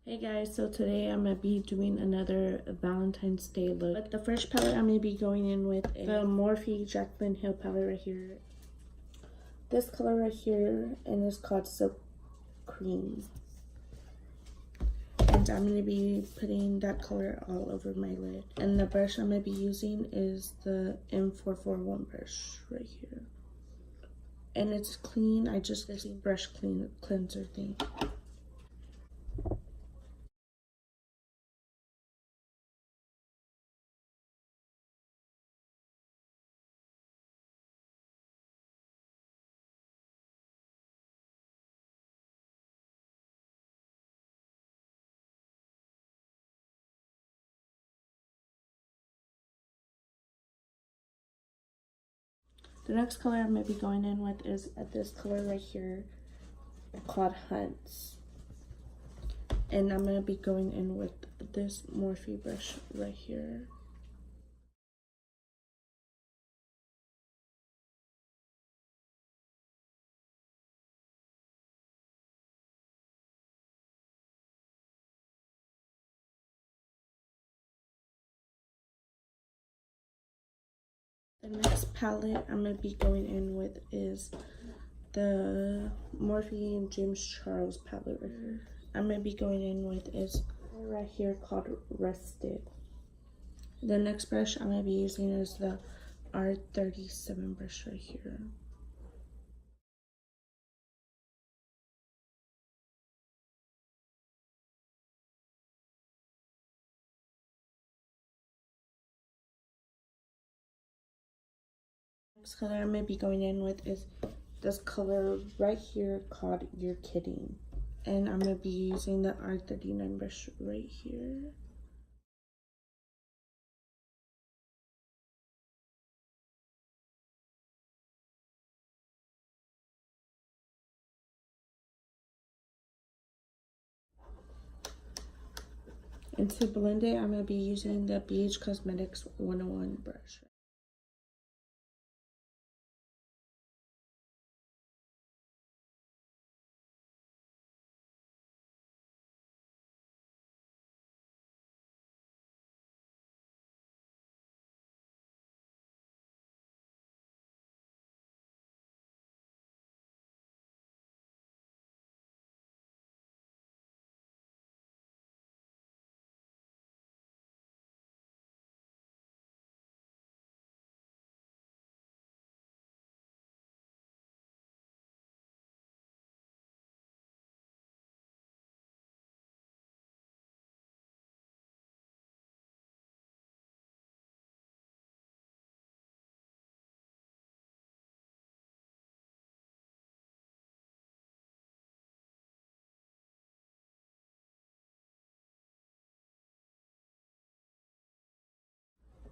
Hey guys, so today I'm going to be doing another Valentine's Day look. But the first palette I'm going to be going in with is the morpheXjaclynhill palette right here. This color right here, and it's called Silk Cream. And I'm going to be putting that color all over my lid. And the brush I'm going to be using is the M441 brush right here. And it's clean. I just this brush cleanser thing. The next color I'm going to be going in with is this color right here called Hunts. And I'm going to be going in with this Morphe brush right here. The next palette I'm going to be going in with is the Morphe Jamescharles palette right here. I'm going to be going in with is right here called Rusted. The next brush I'm going to be using is the R37 brush right here. Next color I'm going to be going in with is this color right here called You're Kidding. And I'm going to be using the R39 brush right here. And to blend it, I'm going to be using the BH Cosmetics 101 brush.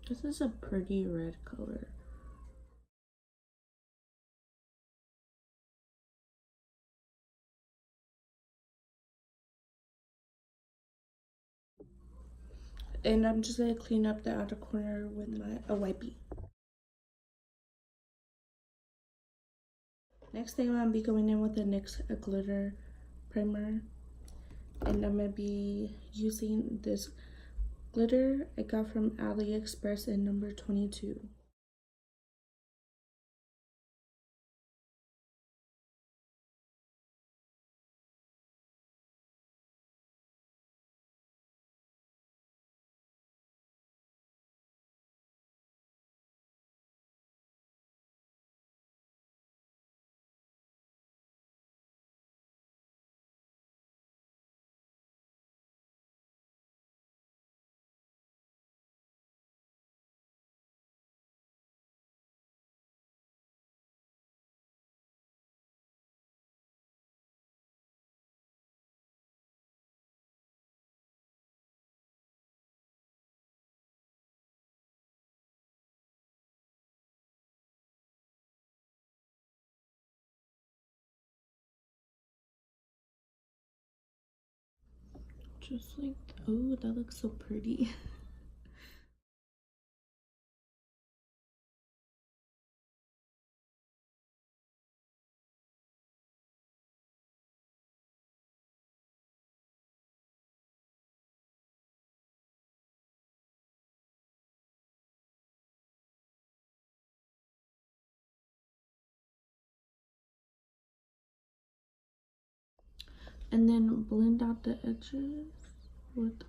This is a pretty red color. And I'm just going to clean up the outer corner with a wipey. Next thing I'm going to be going in with the NYX glitter primer. And I'm going to be using this glitter I got from AliExpress in number 22. Just like, oh, that looks so pretty. and then blend out the edges with.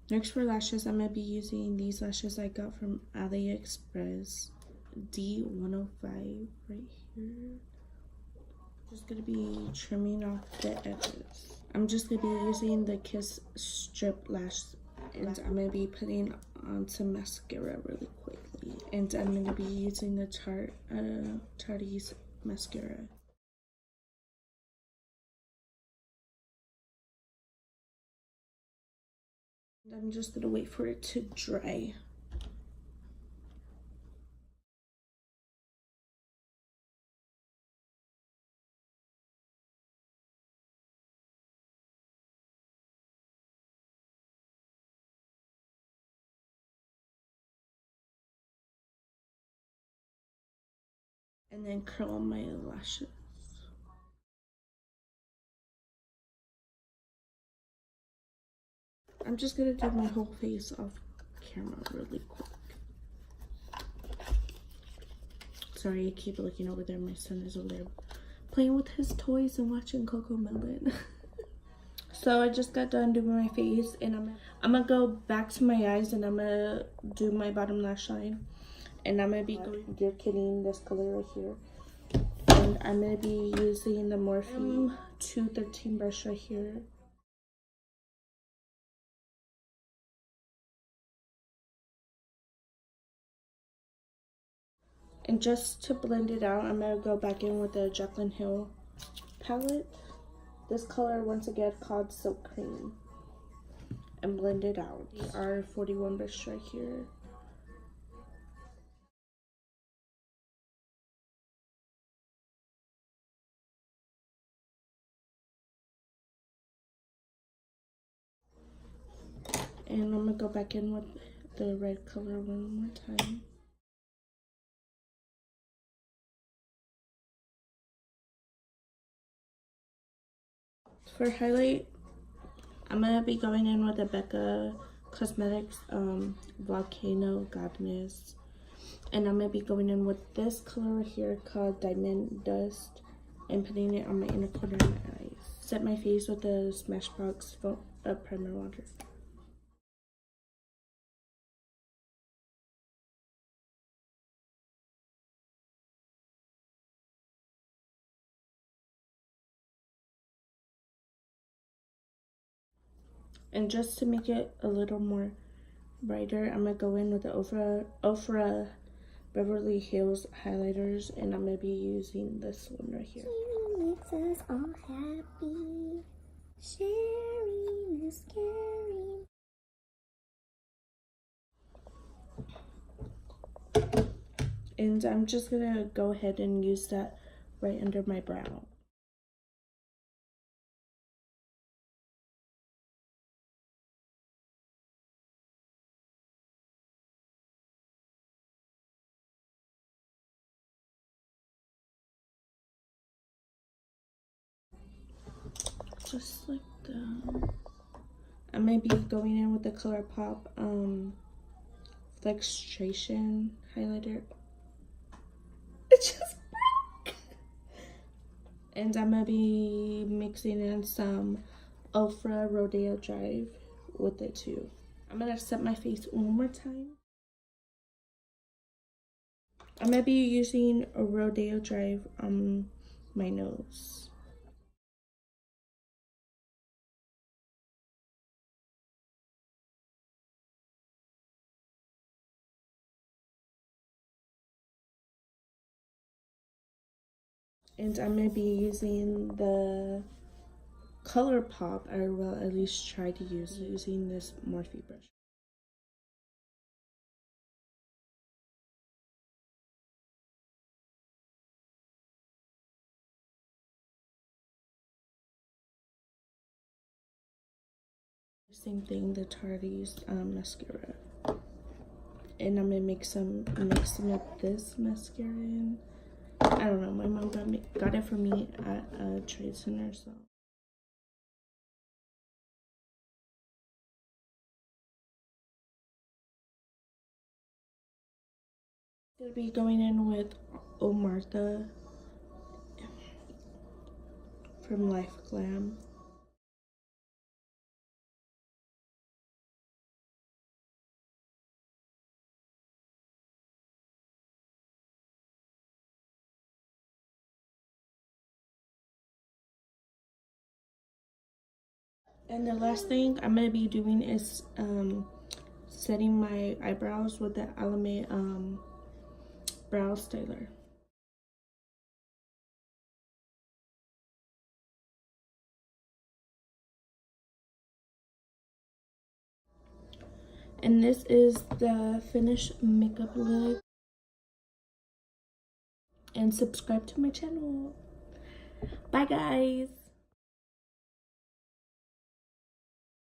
Next for lashes, I'm going to be using these lashes I got from AliExpress. D105 right here. Just going to be trimming off the edges. I'm just going to be using the Kiss Strip Lash, and I'm going to be putting on some mascara really quickly. And I'm going to be using the Tarte's mascara. I'm just gonna wait for it to dry. And then curl my lashes. I'm just gonna do my whole face off camera really quick. Sorry, I keep looking over there. My son is over there playing with his toys and watching Cocomelon. So I just got done doing my face, and I'm gonna go back to my eyes, and I'm gonna do my bottom lash line, and I'm gonna be Dear Kidding this color right here, and I'm gonna be using the Morphe 213 brush right here. And just to blend it out, I'm gonna go back in with the Jaclynhill palette. This color, once again, called Silk Cream. And blend it out. Our 41 brush right here. And I'm gonna go back in with the red color one more time. For highlight, I'm gonna be going in with the Becca Cosmetics Volcano Goddess, and I'm gonna be going in with this color here called Diamond Dust, and putting it on my inner corner of my eyes. Set my face with the Smashbox primer water. And just to make it a little more brighter, I'm gonna go in with the Ofra Beverly Hills highlighters, and I'm gonna be using this one right here. Makes us all happy. Sharing is caring. And I'm just gonna go ahead and use that right under my brow. Just like that. I may be going in with the ColourPop Flexitarian highlighter. It just broke. And I'm gonna be mixing in some Ofra Rodeo Drive with it too. I'm gonna set my face one more time. I'm gonna be using a Rodeo Drive on my nose. And I'm gonna be using the ColourPop, or will at least try to use using this Morphe brush. Same thing, the Tardy's mascara. And I'm gonna mix some of this mascara in. I don't know, my mom got it for me at a trade center, so. Gonna be going in with Martha from Life Glam. And the last thing I'm gonna be doing is setting my eyebrows with the Alame brow styler. And this is the finished makeup look. And subscribe to my channel. Bye guys.